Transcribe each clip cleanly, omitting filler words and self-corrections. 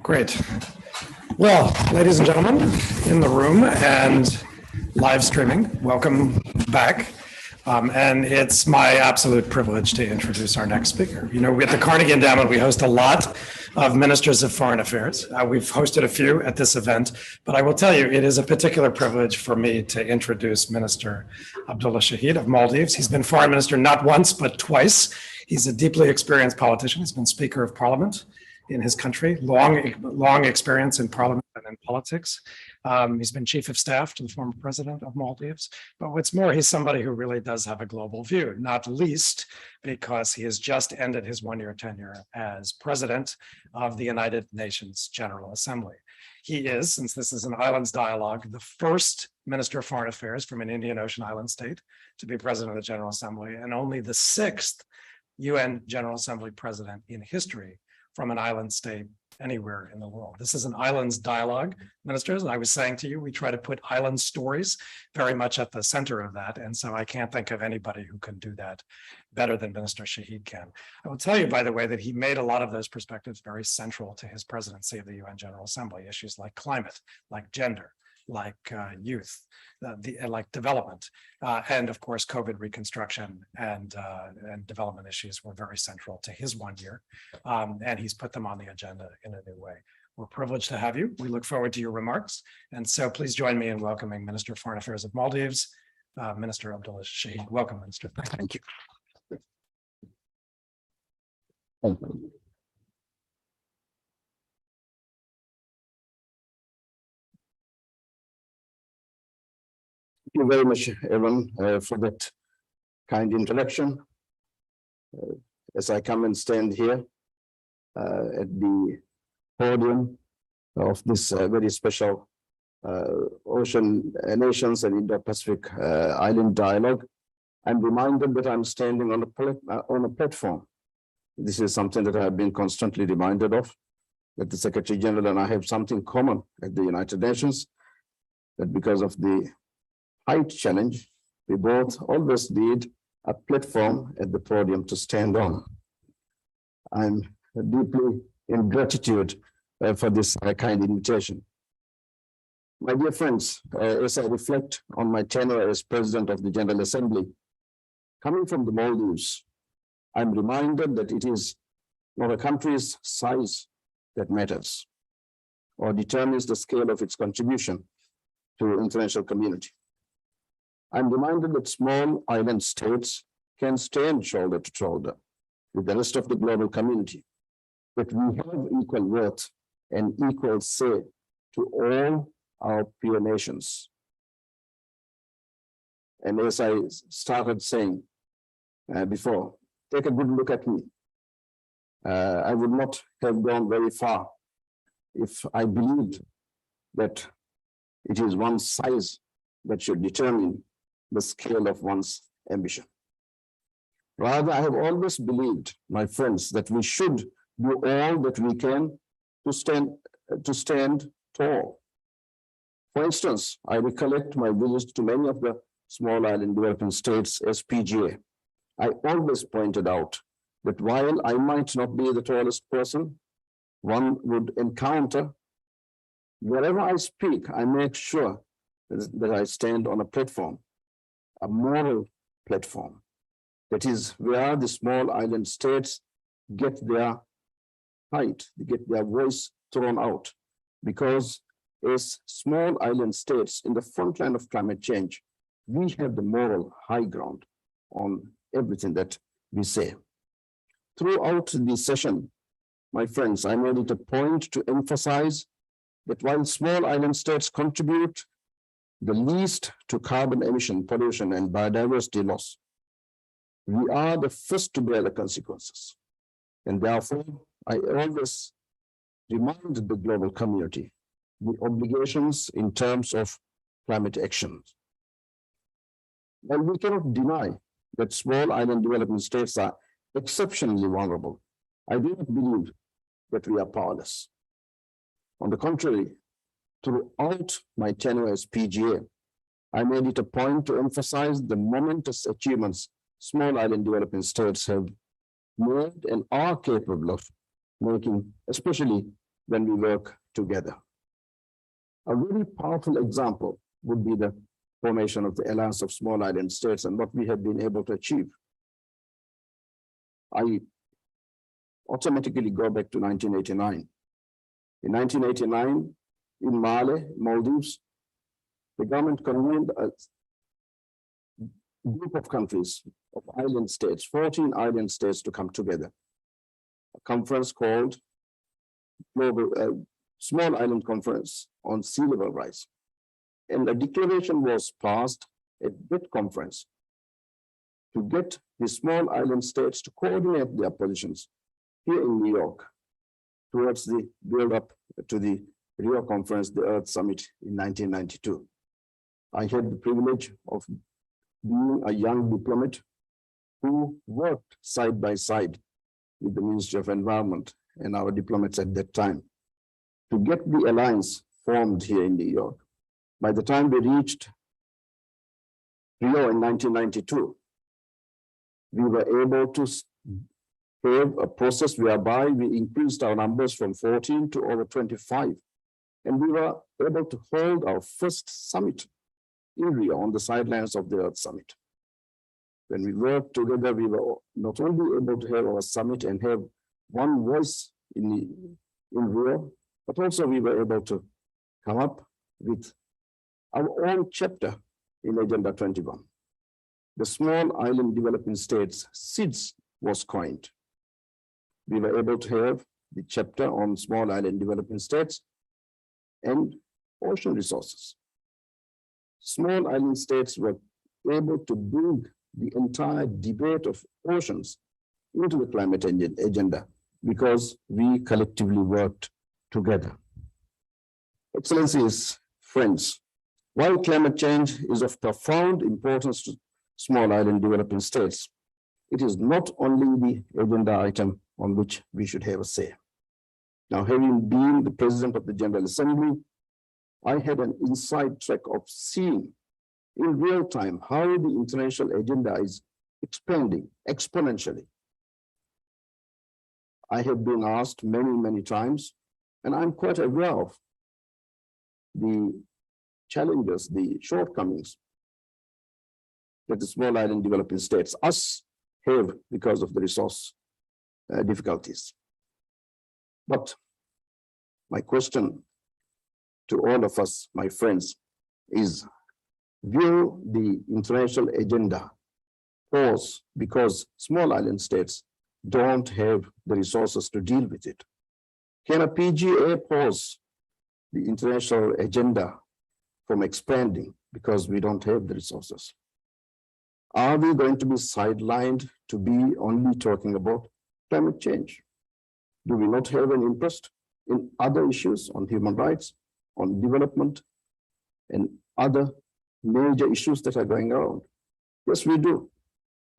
Great. Well, ladies and gentlemen, in the room and live streaming, welcome back. And it's my absolute privilege to introduce our next speaker. You know, at the Carnegie Endowment, we host a lot of ministers of foreign affairs. We've hosted a few at this event, but I will tell you, it is a particular privilege for me to introduce Minister Abdullah Shahid of Maldives. He's been foreign minister not once, but twice. He's a deeply experienced politician. He's been Speaker of Parliament in his country, long experience in Parliament and in politics. He's been chief of staff to the former president of Maldives. But what's more, he's somebody who really does have a global view, not least because he has just ended his one-year tenure as president of the United Nations General Assembly. He is, since this is an islands dialogue, the first Minister of Foreign Affairs from an Indian Ocean island state to be president of the General Assembly, and only the sixth UN General Assembly president in history from an island state anywhere in the world. This is an islands dialogue, ministers, and I was saying to you, we try to put island stories very much at the center of that, and so I can't think of anybody who can do that better than Minister Shahid can. I will tell you, by the way, that he made a lot of those perspectives very central to his presidency of the UN General Assembly, issues like climate, like gender, like youth, like development, and of course, COVID reconstruction and development issues were very central to his 1 year, and he's put them on the agenda in a new way. We're privileged to have you. We look forward to your remarks, and so please join me in welcoming Minister of Foreign Affairs of Maldives, Minister Abdullah Shahid. Welcome, Minister. Thank you. Thank you. Thank you very much, Evan, for that kind introduction. As I come and stand here at the podium of this very special Ocean Nations and Indo-Pacific Island Dialogue, I'm reminded that I'm standing on a platform. This is something that I have been constantly reminded of, that the Secretary General and I have something common at the United Nations, that because of the height challenge, we both always need a platform at the podium to stand on. I'm deeply in gratitude for this kind invitation. My dear friends, as I reflect on my tenure as President of the General Assembly, coming from the Maldives, I'm reminded that it is not a country's size that matters or determines the scale of its contribution to the international community. I'm reminded that small island states can stand shoulder to shoulder with the rest of the global community, that we have equal worth and equal say to all our peer nations. And as I started saying before, take a good look at me. I would not have gone very far if I believed that it is one's size that should determine the scale of one's ambition. Rather, I have always believed, my friends, that we should do all that we can to stand tall. For instance, I recollect my visits to many of the small island developing states as PGA. I always pointed out that while I might not be the tallest person one would encounter, wherever I speak, I make sure that I stand on a platform, a moral platform. That is where the small island states get their height, they get their voice thrown out. Because as small island states in the front line of climate change, we have the moral high ground on everything that we say. Throughout the session, my friends, I made it a point to emphasize that while small island states contribute the least to carbon emission, pollution, and biodiversity loss, we are the first to bear the consequences. And therefore, I always remind the global community the obligations in terms of climate action. And we cannot deny that small island developing states are exceptionally vulnerable. I do not believe that we are powerless. On the contrary, throughout my tenure as PGA, I made it a point to emphasize the momentous achievements small island developing states have made and are capable of making, especially when we work together. A very powerful example would be the formation of the Alliance of Small Island States and what we have been able to achieve. I automatically go back to 1989. In 1989, in Maldives, the government convened a group of countries, of island states, 14 island states to come together. A conference called Global Small Island Conference on Sea Level Rise. And a declaration was passed at that conference to get the small island states to coordinate their positions here in New York towards the build-up to the Rio Conference, the Earth Summit in 1992. I had the privilege of being a young diplomat who worked side by side with the Ministry of Environment and our diplomats at that time to get the alliance formed here in New York. By the time we reached Rio in 1992, we were able to have a process whereby we increased our numbers from 14 to over 25. And we were able to hold our first summit in Rio on the sidelines of the Earth Summit. When we worked together, we were not only able to have our summit and have one voice in Rio, but also we were able to come up with our own chapter in Agenda 21. The Small Island Developing States, SIDS, was coined. We were able to have the chapter on Small Island Developing States and ocean resources. Small island states were able to bring the entire debate of oceans into the climate agenda because we collectively worked together. Excellencies, friends, while climate change is of profound importance to small island developing states, it is not only the agenda item on which we should have a say. Now, having been the president of the General Assembly, I had an inside track of seeing in real time how the international agenda is expanding exponentially. I have been asked many, many times, and I'm quite aware of the challenges, the shortcomings that the small island developing states, us, have because of the resource difficulties. But my question to all of us, my friends, is will the international agenda pause because small island states don't have the resources to deal with it? Can a PGA pause the international agenda from expanding because we don't have the resources? Are we going to be sidelined to be only talking about climate change? Do we not have an interest in other issues on human rights, on development, and other major issues that are going around? Yes, we do.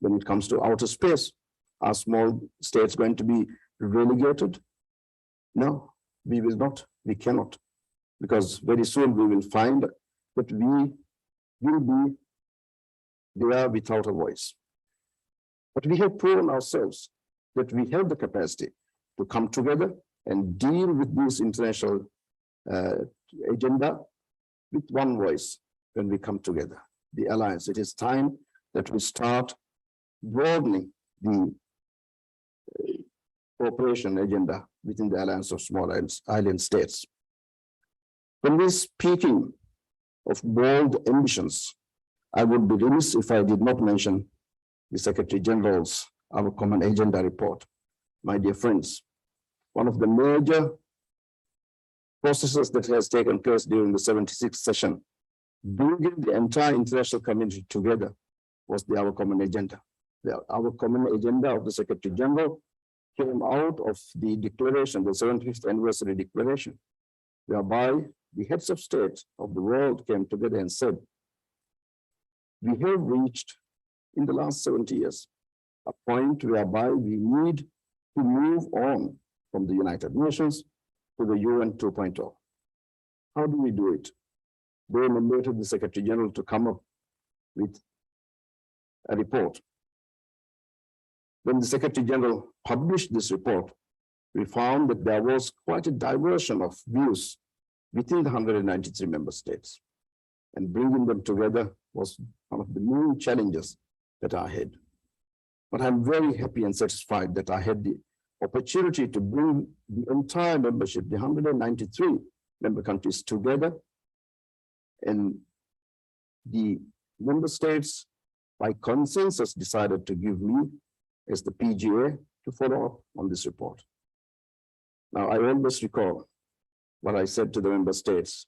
When it comes to outer space, are small states going to be relegated? No, we will not, we cannot, because very soon we will find that we will be there without a voice. But we have proven ourselves that we have the capacity to come together and deal with this international agenda with one voice when we come together, the alliance. It is time that we start broadening the cooperation agenda within the Alliance of Small Island States. When we're speaking of bold ambitions, I would be remiss if I did not mention the Secretary General's Our Common Agenda report. My dear friends, one of the major processes that has taken place during the 76th session, bringing the entire international community together, was the Our Common Agenda. The Our Common Agenda of the Secretary General came out of the declaration, the 75th anniversary declaration, whereby the heads of state of the world came together and said, we have reached in the last 70 years a point whereby we need to move on from the United Nations to the UN 2.0. How do we do it? They mandated the Secretary General to come up with a report. When the Secretary General published this report, we found that there was quite a diversion of views within the 193 member states. And bringing them together was one of the main challenges that I had. But I'm very happy and satisfied that I had the opportunity to bring the entire membership, the 193 member countries together. And the member states, by consensus, decided to give me as the PGA to follow up on this report. Now, I always recall what I said to the member states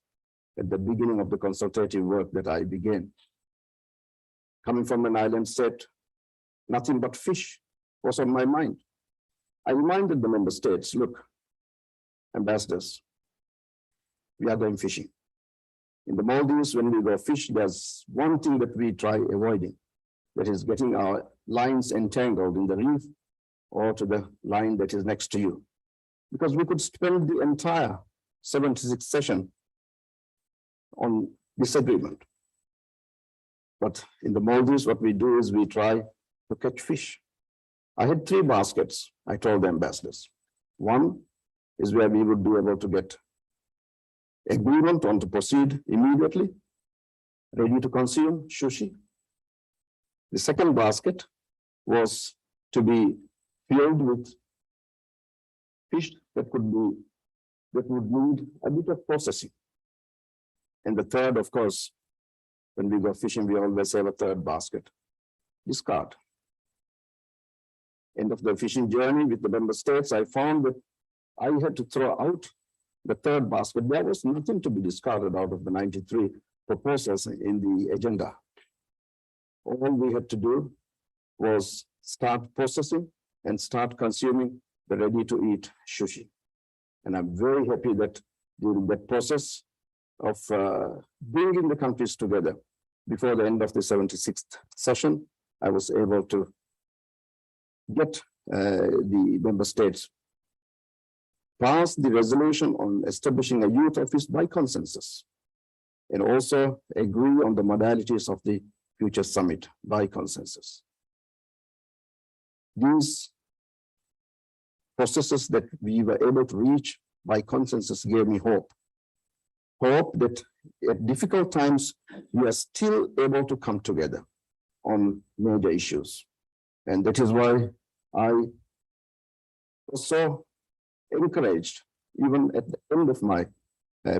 at the beginning of the consultative work that I began. Coming from an island state, nothing but fish was on my mind. I reminded the member states, look, ambassadors, we are going fishing. In the Maldives, when we go fish, there's one thing that we try avoiding, that is getting our lines entangled in the reef or to the line that is next to you. Because we could spend the entire 76th session on disagreement. But in the Maldives, what we do is we try to catch fish. I had 3 baskets, I told the ambassadors. One is where we would be able to get agreement on to proceed immediately, ready to consume sushi. The second basket was to be filled with fish that would need a bit of processing. And the third, of course, when we go fishing, we always have a third basket, discard. End of the fishing journey with the member states, I found that I had to throw out the third basket. There was nothing to be discarded out of the 93 proposals in the agenda. All we had to do was start processing and start consuming the ready-to-eat sushi. And I'm very happy that during that process of bringing the countries together before the end of the 76th session, I was able to get the member states pass the resolution on establishing a youth office by consensus, and also agree on the modalities of the future summit by consensus. These processes that we were able to reach by consensus gave me hope. Hope that at difficult times, we are still able to come together on major issues. And that is why I was so encouraged, even at the end of my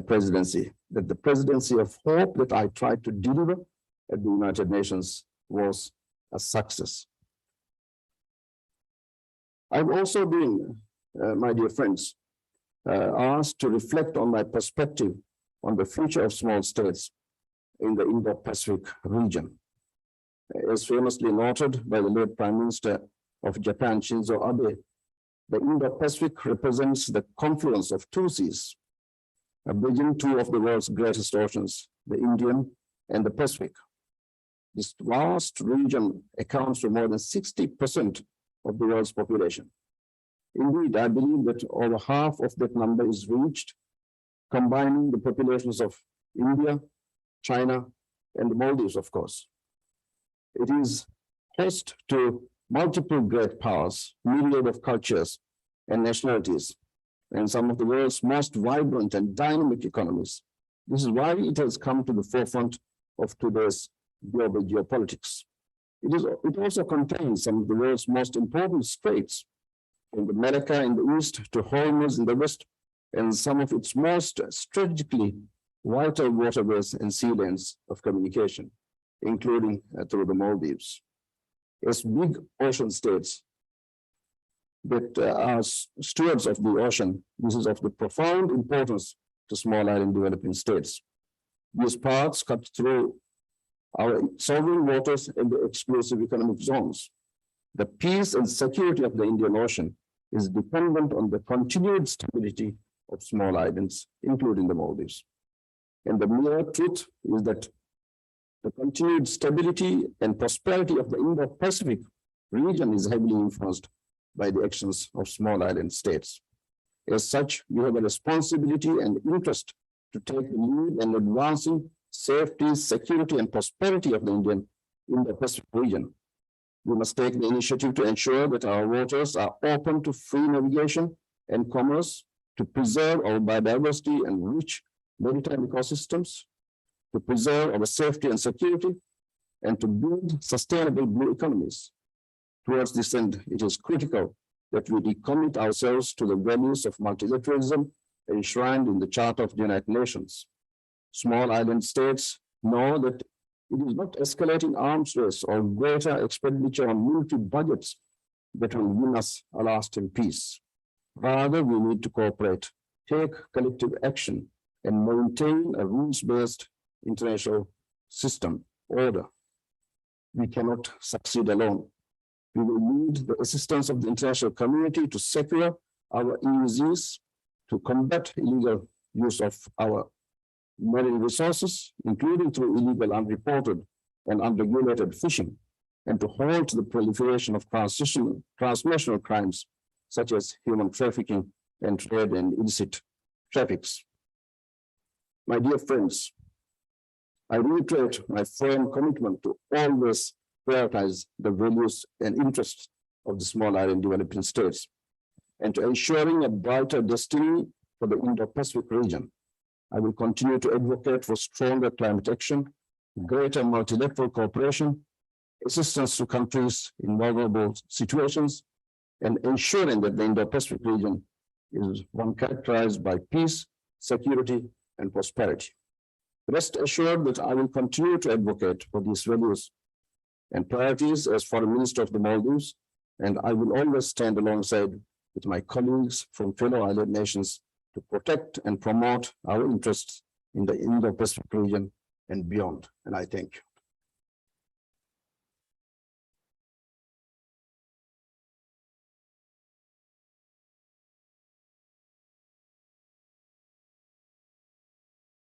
presidency, that the presidency of hope that I tried to deliver at the United Nations was a success. I've also been, my dear friends, asked to reflect on my perspective on the future of small states in the Indo-Pacific region. As famously noted by the late Prime Minister of Japan, Shinzo Abe, the Indo-Pacific represents the confluence of 2 seas, bridging 2 of the world's greatest oceans, the Indian and the Pacific. This vast region accounts for more than 60% of the world's population. Indeed, I believe that over half of that number is reached, combining the populations of India, China, and the Maldives, of course. It is host to multiple great powers, myriad of cultures and nationalities, and some of the world's most vibrant and dynamic economies. This is why it has come to the forefront of today's global geopolitics. It also contains some of the world's most important straits, from the Malacca in the east to Hormuz in the west, and some of its most strategically vital waterways and sea lanes of communication, including through the Maldives. As big ocean states that are stewards of the ocean, this is of the profound importance to small island developing states. These paths cut through our sovereign waters and the exclusive economic zones. The peace and security of the Indian Ocean is dependent on the continued stability of small islands, including the Maldives. And the mere truth is that the continued stability and prosperity of the Indo-Pacific region is heavily influenced by the actions of small island states. As such, we have a responsibility and interest to take the lead in advancing safety, security, and prosperity of the Indo-Pacific region. We must take the initiative to ensure that our waters are open to free navigation and commerce, to preserve our biodiversity and rich maritime ecosystems, to preserve our safety and security, and to build sustainable blue economies. Towards this end, it is critical that we recommit ourselves to the values of multilateralism enshrined in the Charter of the United Nations. Small island states know that it is not escalating arms race or greater expenditure on military budgets that will win us a lasting peace. Rather, we need to cooperate, take collective action, and maintain a rules-based international system order. We cannot succeed alone. We will need the assistance of the international community to secure our EEZs, to combat illegal use of our marine resources, including through illegal, unreported, and unregulated fishing, and to halt the proliferation of transnational crimes, such as human trafficking and trade in illicit traffics. My dear friends, I reiterate my firm commitment to always prioritize the values and interests of the small island developing states, and to ensuring a brighter destiny for the Indo-Pacific region. I will continue to advocate for stronger climate action, greater multilateral cooperation, assistance to countries in vulnerable situations, and ensuring that the Indo-Pacific region is one characterized by peace, security, and prosperity. Rest assured that I will continue to advocate for these values and priorities as Foreign Minister of the Maldives, and I will always stand alongside with my colleagues from fellow island nations to protect and promote our interests in the Indo-Pacific region and beyond. And I thank you.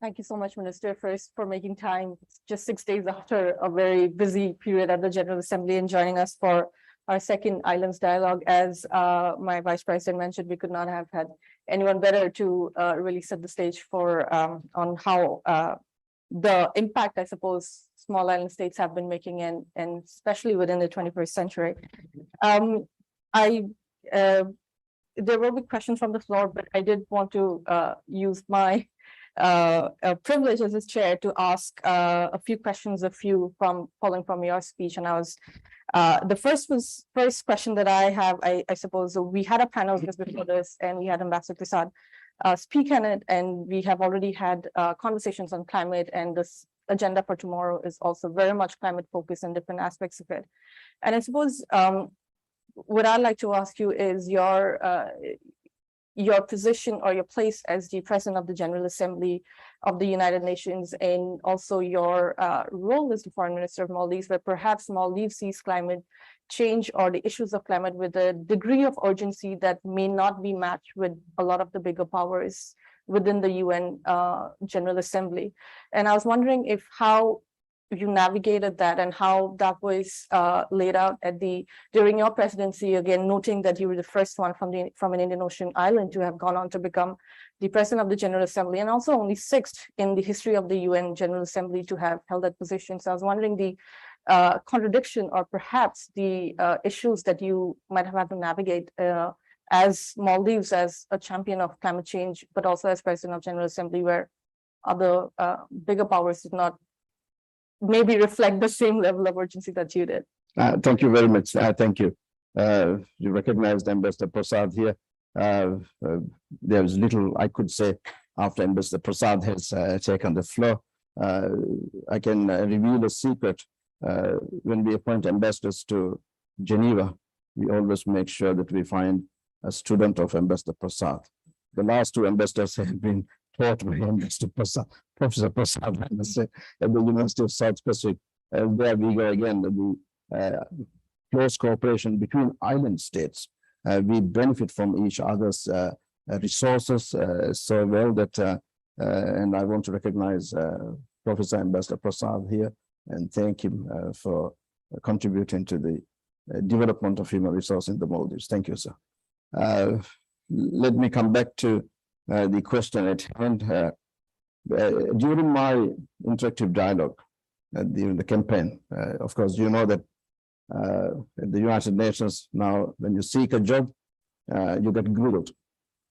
Thank you so much, Minister, first for making time just 6 days after a very busy period at the General Assembly and joining us for our second Islands Dialogue. As my Vice President mentioned, we could not have had anyone better to really set the stage for on how the impact, I suppose, small island states have been making, and especially within the 21st century. There will be questions from the floor, but I did want to use my privilege as his chair to ask a few questions of you following from your speech. And I was the first question that I have, I suppose we had a panel just before this, and we had Ambassador Prasad speak on it, and we have already had conversations on climate, and this agenda for tomorrow is also very much climate focused and different aspects of it. And I suppose what I'd like to ask you is your position or your place as the President of the General Assembly of the United Nations, and also your role as the Foreign Minister of Maldives, where perhaps Maldives sees climate change or the issues of climate with a degree of urgency that may not be matched with a lot of the bigger powers within the UN General Assembly. And I was wondering if how you navigated that and how that was laid out during your presidency, again, noting that you were the first one from an Indian Ocean island to have gone on to become the President of the General Assembly, and also only sixth in the history of the UN General Assembly to have held that position. So I was wondering the contradiction or perhaps the issues that you might have had to navigate as Maldives, as a champion of climate change, but also as President of General Assembly, where other bigger powers did not maybe reflect the same level of urgency that you did. Thank you very much. Thank you. You recognized Ambassador Prasad here. There's little I could say after Ambassador Prasad has taken the floor. I can reveal a secret. When we appoint ambassadors to Geneva, we always make sure that we find a student of Ambassador Prasad. The last two ambassadors have been taught by Ambassador Prasad, Professor Prasad, I must say, at the University of South Pacific. There we go again, the close cooperation between island states. We benefit from each other's resources so well that, and I want to recognize Professor Ambassador Prasad here and thank him for contributing to the development of human resource in the Maldives. Thank you, sir. Let me come back to the question at hand. During my interactive dialogue during the campaign, of course, you know that at the United Nations now, when you seek a job, you get grilled.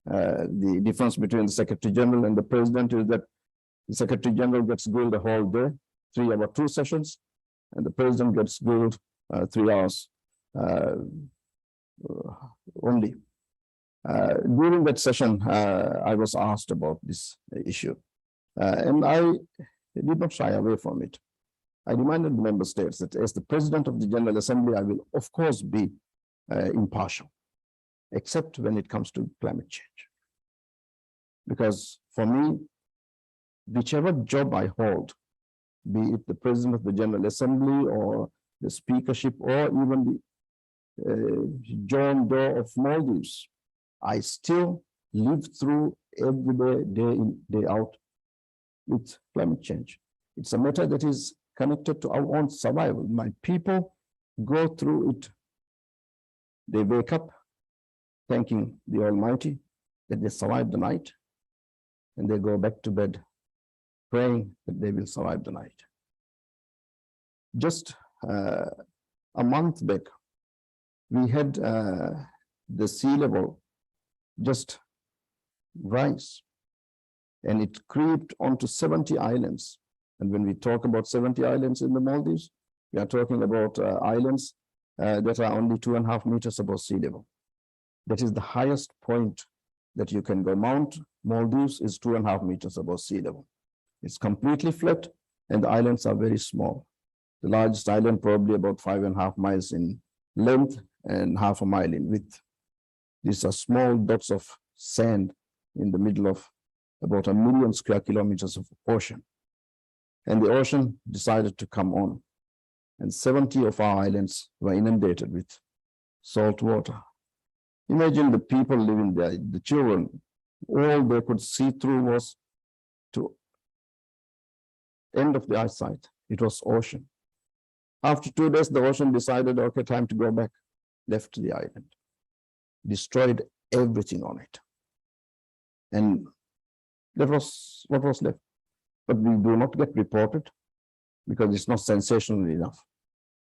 The difference between the Secretary General and the President is that the Secretary General gets grilled the whole day, 3 hour 2 sessions, and the President gets grilled 3 hours only. During that session, I was asked about this issue, and I did not shy away from it. I reminded the member states that as the President of the General Assembly, I will of course be impartial, except when it comes to climate change. Because for me, whichever job I hold, be it the President of the General Assembly or the speakership or even the John Doe of Maldives, I still live through every day, day in, day out with climate change. It's a matter that is connected to our own survival. My people go through it. They wake up thanking the Almighty that they survived the night, and they go back to bed praying that they will survive the night. Just a month back, we had the sea level just rise, and it creeped onto 70 islands. And when we talk about 70 islands in the Maldives, we are talking about islands that are only 2.5 meters above sea level. That is the highest point that you can go. Mount Maldives is 2.5 meters above sea level. It's completely flat, and the islands are very small. The largest island probably about 5.5 miles in length and 0.5 mile in width. These are small dots of sand in the middle of about 1 million square kilometers of ocean. And the ocean decided to come on, and 70 of our islands were inundated with salt water. Imagine the people living there, the children, all they could see through was to end of the eyesight. It was ocean. After 2 days, the ocean decided, okay, time to go back, left the island, destroyed everything on it. And that was what was left. But we do not get reported because it's not sensational enough.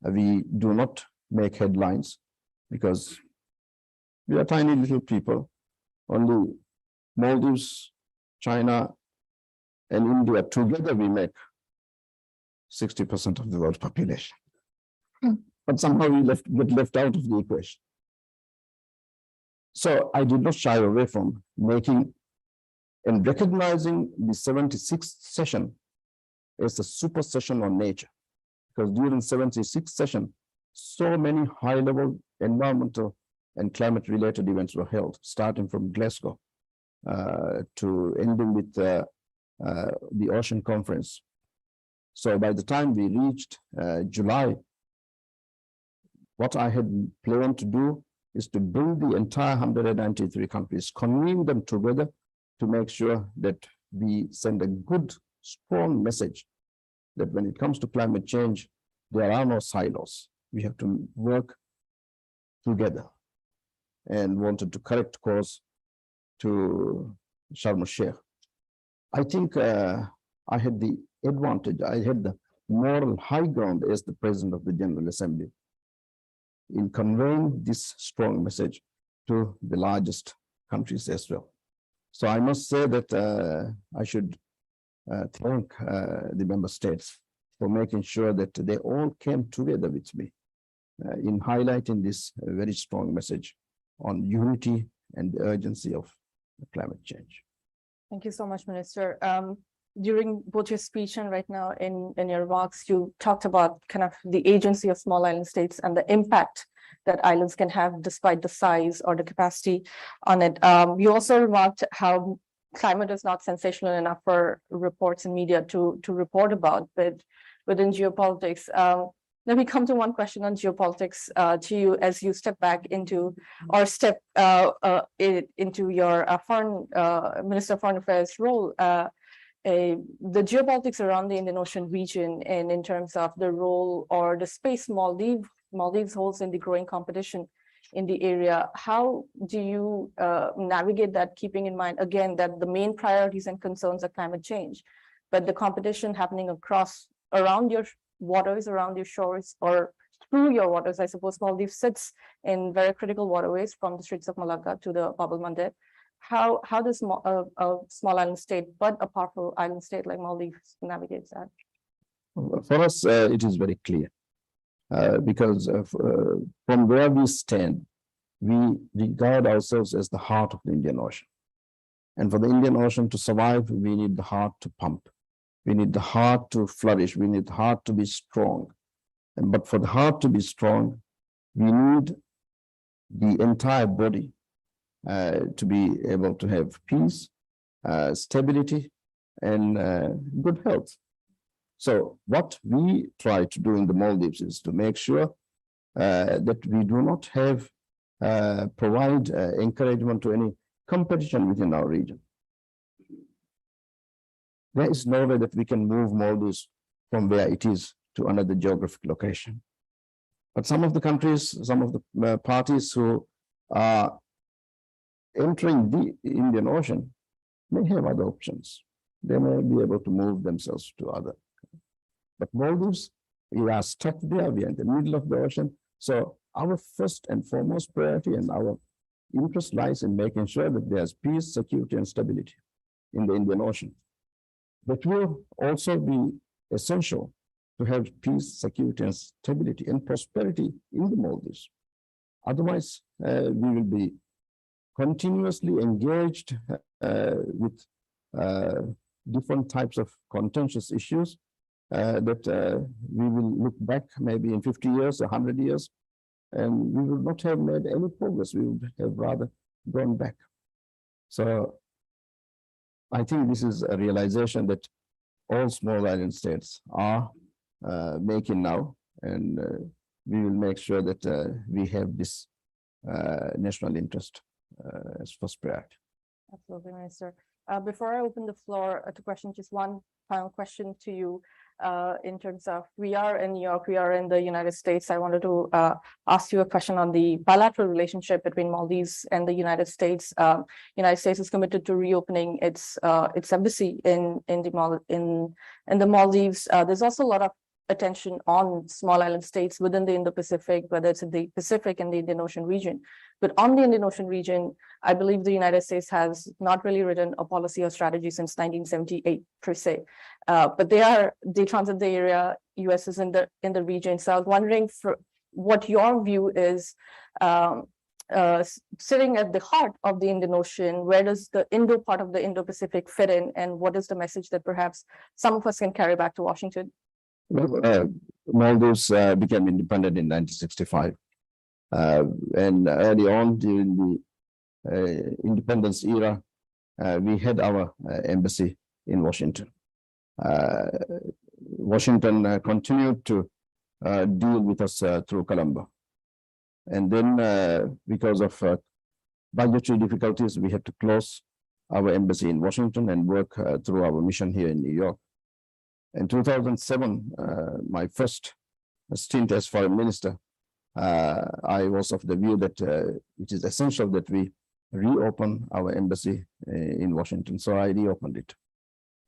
We do not make headlines because we are tiny little people. Only Maldives, China, and India together we make 60% of the world population. But somehow we get left out of the equation. So I did not shy away from making and recognizing the 76th session as a super session on nature. Because during 76th session, so many high-level environmental and climate-related events were held, starting from Glasgow to ending with the Ocean Conference. So by the time we reached July, what I had planned to do is to bring the entire 193 countries, convene them together to make sure that we send a good, strong message that when it comes to climate change, there are no silos. We have to work together, and wanted to correct course to Sharm el-Sheikh. I think I had the advantage, I had the moral high ground as the President of the General Assembly in conveying this strong message to the largest countries as well. So I must say that I should thank the member states for making sure that they all came together with me in highlighting this very strong message on unity and the urgency of climate change. Thank you so much, Minister. During both your speech and right now in your remarks, you talked about kind of the agency of small island states and the impact that islands can have despite the size or the capacity on it. You also remarked how climate is not sensational enough for reports and media to report about, but within geopolitics. Let me come to one question on geopolitics to you as you step back into or step into your foreign Minister of Foreign Affairs role. The geopolitics around the Indian Ocean region and in terms of the role or the space Maldives holds in the growing competition in the area. How do you navigate that, keeping in mind, again, that the main priorities and concerns are climate change, but the competition happening around your waters, around your shores, or through your waters? I suppose Maldives sits in very critical waterways from the Straits of Malacca to the Bab el Mandeb. how does a small island state, but a powerful island state like Maldives navigates that? For us, it is very clear because from where we stand, we regard ourselves as the heart of the Indian Ocean. And for the Indian Ocean to survive, we need the heart to pump. We need the heart to flourish. We need the heart to be strong. But for the heart to be strong, we need the entire body to be able to have peace, stability, and good health. So what we try to do in the Maldives is to make sure that we do not have provide encouragement to any competition within our region. There is no way that we can move Maldives from where it is to another geographic location. But some of the countries, some of the parties who are entering the Indian Ocean may have other options. They may be able to move themselves to other. But Maldives, we are stuck there, we are in the middle of the ocean. So our first and foremost priority and our interest lies in making sure that there's peace, security, and stability in the Indian Ocean. That will also be essential to have peace, security, and stability and prosperity in the Maldives. Otherwise, we will be continuously engaged with different types of contentious issues that we will look back maybe in 50 years, 100 years, and we will not have made any progress. We would have rather gone back. So I think this is a realization that all small island states are making now, and we will make sure that we have this national interest as first priority. Absolutely, Minister. Before I open the floor to questions, just one final question to you in terms of, we are in New York, we are in the United States. I wanted to ask you a question on the bilateral relationship between Maldives and the United States. United States is committed to reopening its embassy in the Maldives. There's also a lot of attention on small island states within the Indo-Pacific, whether it's in the Pacific and the Indian Ocean region. But on the Indian Ocean region, I believe the United States has not really written a policy or strategy since 1978 per se. But they transit the area, US is in the region. So I was wondering for what your view is, sitting at the heart of the Indian Ocean, where does the Indo part of the Indo-Pacific fit in, and what is the message that perhaps some of us can carry back to Washington? Well, Maldives became independent in 1965. And early on during the independence era, we had our embassy in Washington. Washington continued to deal with us through Colombo. And then because of budgetary difficulties, we had to close our embassy in Washington and work through our mission here in New York. In 2007, my first stint as foreign minister, I was of the view that it is essential that we reopen our embassy in Washington. So I reopened it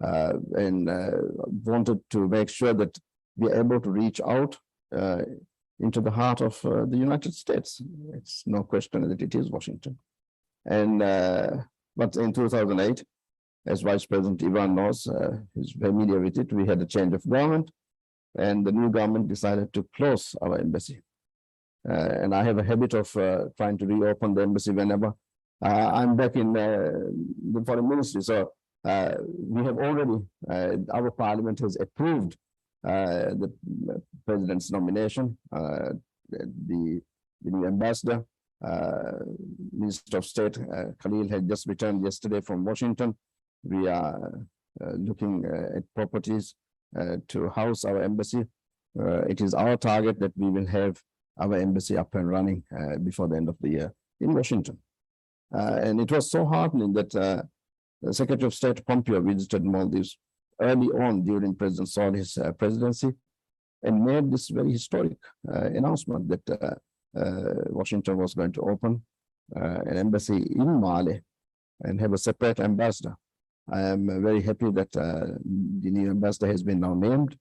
and wanted to make sure that we are able to reach out into the heart of the United States. It's no question that it is Washington. And but in 2008, as Vice President Ivan knows, is familiar with it, we had a change of government, and the new government decided to close our embassy. And I have a habit of trying to reopen the embassy whenever I'm back in the foreign ministry. So we have already, our parliament has approved the president's nomination, the new ambassador, Minister of State Khalil had just returned yesterday from Washington. We are looking at properties to house our embassy. It is our target that we will have our embassy up and running before the end of the year in Washington. And it was so heartening that the Secretary of State Pompeo visited Maldives early on during President Salih's presidency and made this very historic announcement that Washington was going to open an embassy in Mali and have a separate ambassador. I am very happy that the new ambassador has been now named,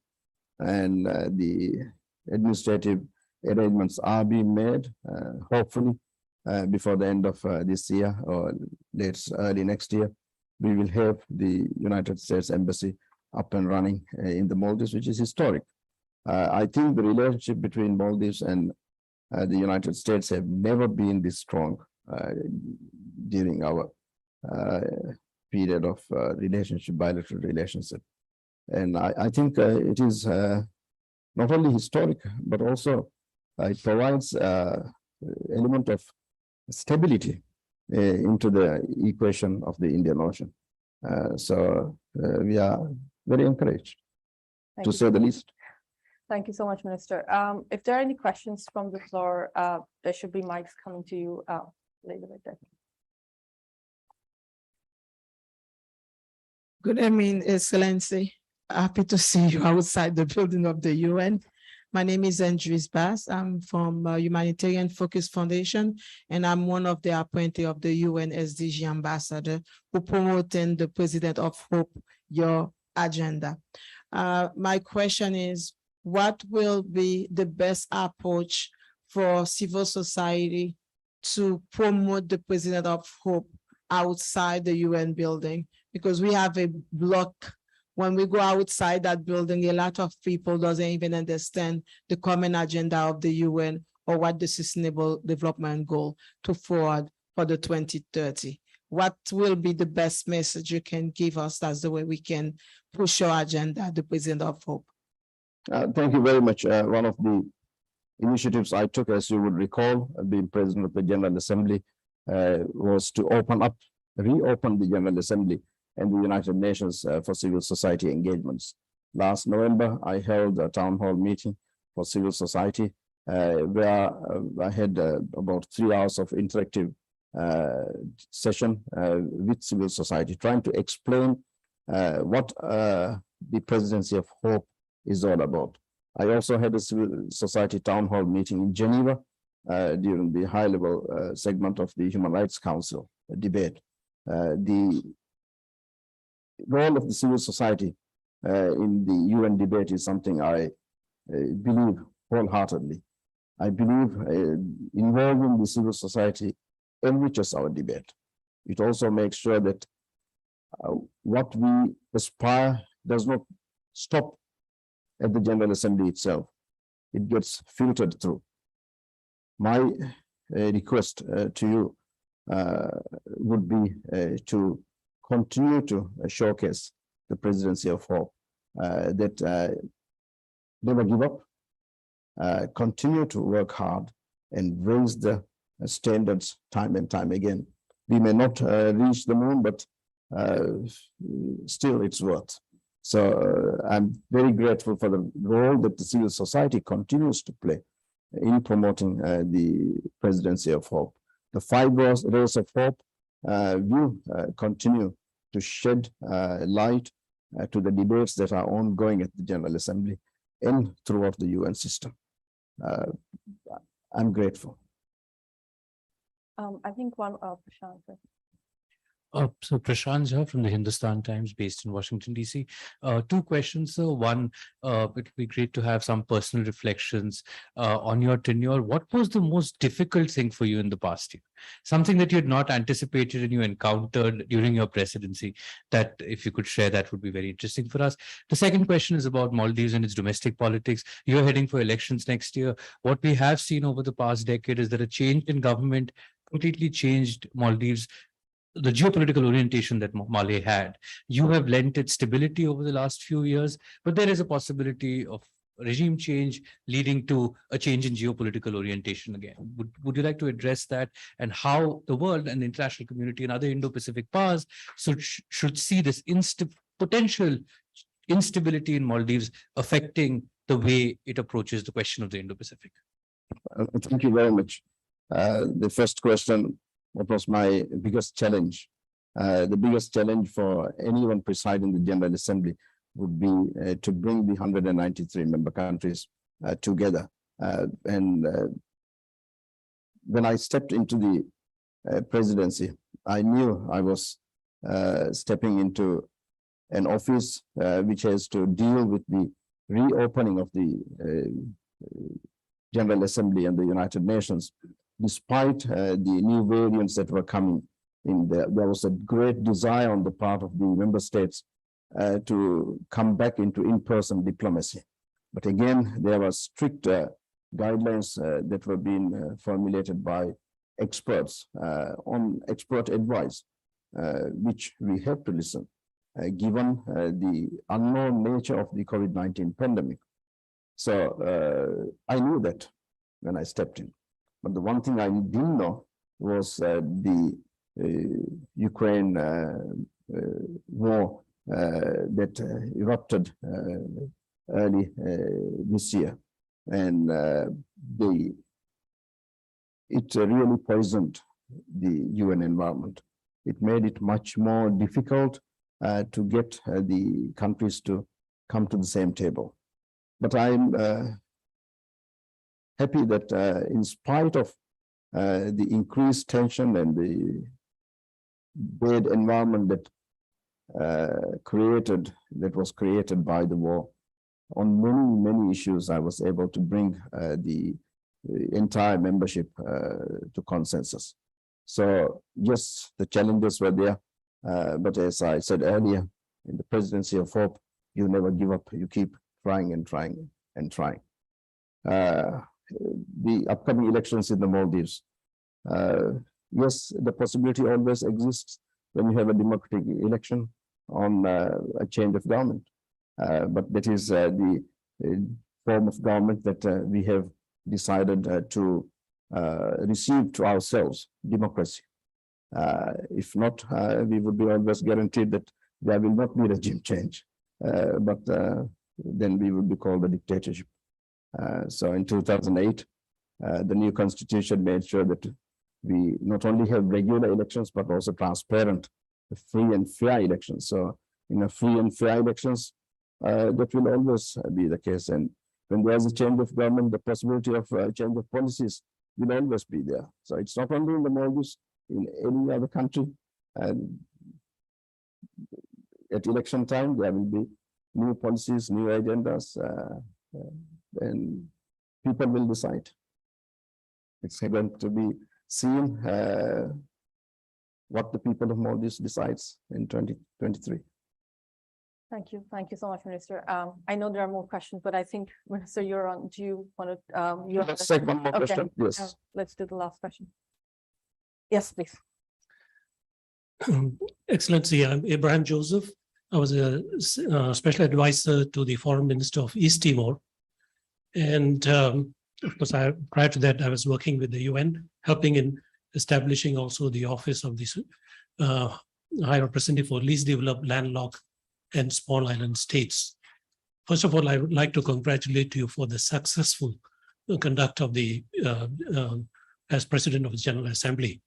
and the administrative arrangements are being made, hopefully before the end of this year or dates early next year, we will have the United States Embassy up and running in the Maldives, which is historic. I think the relationship between Maldives and the United States have never been this strong during our period of bilateral relationship. And I think it is not only historic, but also it provides element of stability into the equation of the Indian Ocean. So we are very encouraged, to say the least. Thank you so much, Minister. If there are any questions from the floor, there should be mics coming to you later right there. Good evening, Excellency. Happy to see you outside the building of the UN. My name is Andres Bass. I'm from Humanitarian Focus Foundation, and I'm one of the appointee of the UN SDG ambassador who promoting the President of Hope, your agenda. My question is, what will be the best approach for civil society to promote the President of Hope outside the UN building? Because we have a block. When we go outside that building, a lot of people doesn't even understand the common agenda of the UN or what the Sustainable Development Goal to forward for the 2030. What will be the best message you can give us? That's the way we can push your agenda, the President of Hope. Thank you very much. One of the initiatives I took, as you would recall, being President of the General Assembly, was to reopen the General Assembly and the United Nations for civil society engagements. Last November, I held a town hall meeting for civil society where I had about 3 hours of interactive session with civil society, trying to explain what the Presidency of Hope is all about. I also had a civil society town hall meeting in Geneva during the high-level segment of the Human Rights Council debate. The role of the civil society in the UN debate is something I believe wholeheartedly. I believe involving the civil society enriches our debate. It also makes sure that what we aspire does not stop at the General Assembly itself. It gets filtered through. My request to you would be to continue to showcase the Presidency of Hope, that never give up, continue to work hard and raise the standards time and time again. We may not reach the moon, but still it's worth. So I'm very grateful for the role that the civil society continues to play in promoting the Presidency of Hope. The 5 rays of hope will continue to shed light to the debates that are ongoing at the General Assembly and throughout the UN system. I'm grateful. I think one of Prashant. So Prashant Jha from the Hindustan Times, based in Washington, D.C. 2 questions, sir. One, it would be great to have some personal reflections on your tenure. What was the most difficult thing for you in the past year? Something that you had not anticipated and you encountered during your presidency, that if you could share, that would be very interesting for us. The second question is about Maldives and its domestic politics. You're heading for elections next year. What we have seen over the past decade is that a change in government completely changed Maldives, the geopolitical orientation that Mali had. You have lent it stability over the last few years, but there is a possibility of regime change leading to a change in geopolitical orientation again. Would you like to address that, and how the world and the international community and other Indo-Pacific powers should see this potential instability in Maldives affecting the way it approaches the question of the Indo-Pacific? Thank you very much. The first question, what was my biggest challenge? The biggest challenge for anyone presiding the General Assembly would be to bring the 193 member countries together. And when I stepped into the presidency, I knew I was stepping into an office which has to deal with the reopening of the General Assembly and the United Nations, despite the new variants that were coming there was a great desire on the part of the member states to come back into in-person diplomacy. But again, there were strict guidelines that were being formulated by experts on expert advice, which we have to listen, given the unknown nature of the COVID-19 pandemic. So I knew that when I stepped in. But the one thing I didn't know was the Ukraine war that erupted early this year, and it really poisoned the UN environment. It made it much more difficult to get the countries to come to the same table. But I'm happy that in spite of the increased tension and the bad environment that was created by the war, on many issues, I was able to bring the entire membership to consensus. So yes, the challenges were there, but as I said earlier, in the presidency of hope, you never give up. You keep trying and trying and trying. The upcoming elections in the Maldives. Yes, the possibility always exists when you have a democratic election on a change of government. But that is the form of government that we have decided to receive to ourselves, democracy. If not, we would be always guaranteed that there will not be regime change, but then we would be called a dictatorship. So in 2008, the new constitution made sure that we not only have regular elections, but also transparent, free and fair elections. So in a free and fair elections, that will always be the case. And when there's a change of government, the possibility of change of policies will always be there. So it's not only in the Maldives, in any other country. And at election time, there will be new policies, new agendas, and people will decide. It's going to be seen what the people of Maldives decides in 2023. Thank you so much, Minister. I know there are more questions, but I think, Minister, you're on. Do you want to? Let's take one more question. Yes. Let's do the last question. Yes, please. Excellency, I'm Abraham Joseph. I was a special advisor to the Foreign Minister of East Timor. And of course, prior to that, I was working with the UN, helping in establishing also the office of the High Representative for Least Developed, Landlocked, and Small Island States. First of all, I would like to congratulate you for the successful conduct of the, as President of the General Assembly.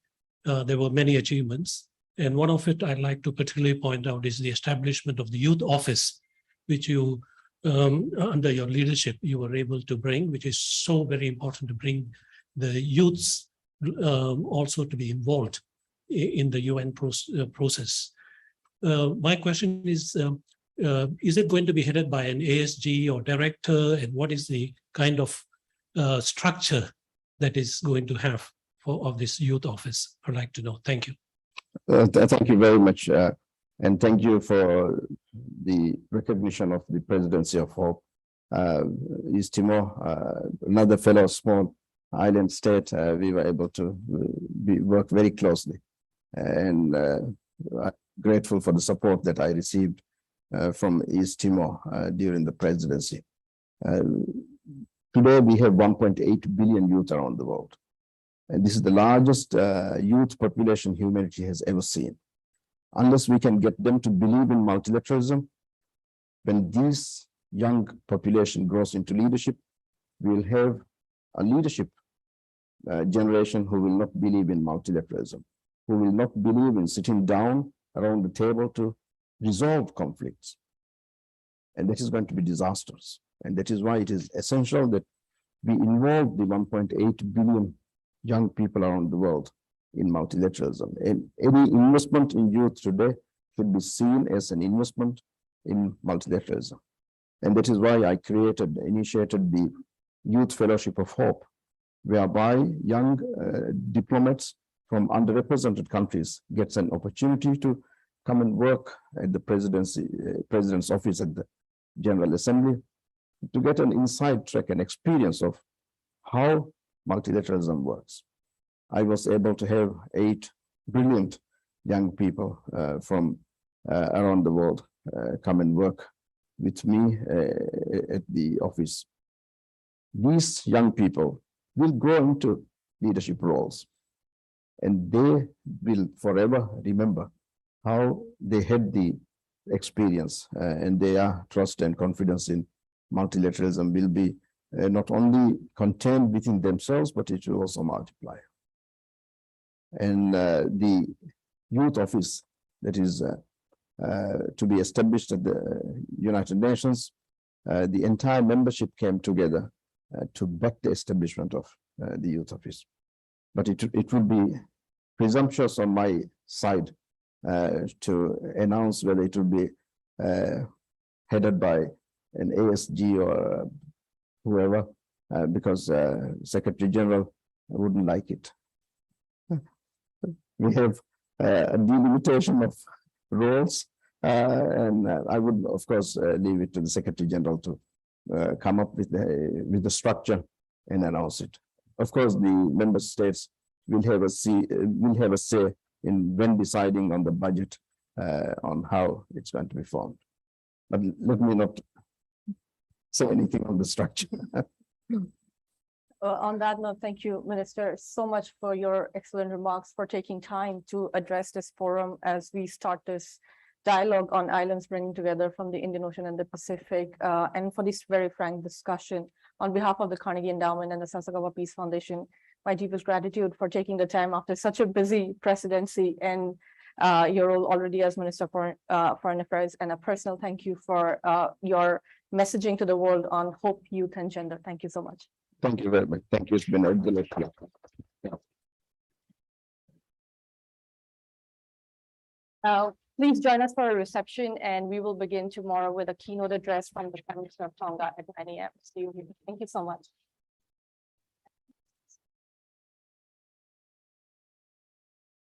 There were many achievements, and one of it I'd like to particularly point out is the establishment of the Youth Office, which you, under your leadership, you were able to bring, which is so very important to bring the youths also to be involved in the UN process. My question is it going to be headed by an ASG or director, and what is the kind of structure that is going to have of this youth office? I'd like to know. Thank you. Thank you very much. And thank you for the recognition of the Presidency of Hope. East Timor, another fellow small island state, we were able to work very closely. And I'm grateful for the support that I received from East Timor during the presidency. Today, we have 1.8 billion youth around the world. And this is the largest youth population humanity has ever seen. Unless we can get them to believe in multilateralism, when this young population grows into leadership, we'll have a leadership generation who will not believe in multilateralism, who will not believe in sitting down around the table to resolve conflicts. And that is going to be disastrous. And that is why it is essential that we involve the 1.8 billion young people around the world in multilateralism. And any investment in youth today should be seen as an investment in multilateralism. And that is why I initiated the Youth Fellowship of Hope, whereby young diplomats from underrepresented countries gets an opportunity to come and work at the president's office at the General Assembly to get an inside track and experience of how multilateralism works. I was able to have 8 brilliant young people from around the world come and work with me at the office. These young people will grow into leadership roles, and they will forever remember how they had the experience, and their trust and confidence in multilateralism will be not only contained within themselves, but it will also multiply. And the youth office that is to be established at the United Nations, the entire membership came together to back the establishment of the youth office. But it would be presumptuous on my side to announce whether it will be headed by an ASG or whoever, because Secretary General wouldn't like it. We have a delimitation of roles, and I would, of course, leave it to the Secretary General to come up with the structure and announce it. Of course, the member states will have a say in when deciding on the budget on how it's going to be formed. But let me not say anything on the structure. On that note, thank you, Minister, so much for your excellent remarks, for taking time to address this forum as we start this dialogue on islands bringing together from the Indian Ocean and the Pacific, and for this very frank discussion. On behalf of the Carnegie Endowment and the Sasakawa Peace Foundation, my deepest gratitude for taking the time after such a busy presidency and your role already as Minister for Foreign Affairs, and a personal thank you for your messaging to the world on hope, youth, and gender. Thank you so much. Thank you very much. Thank you. It's been a delight. Please join us for a reception, and we will begin tomorrow with a keynote address from the Prime Minister of Tonga at 9 a.m. See you. Thank you so much.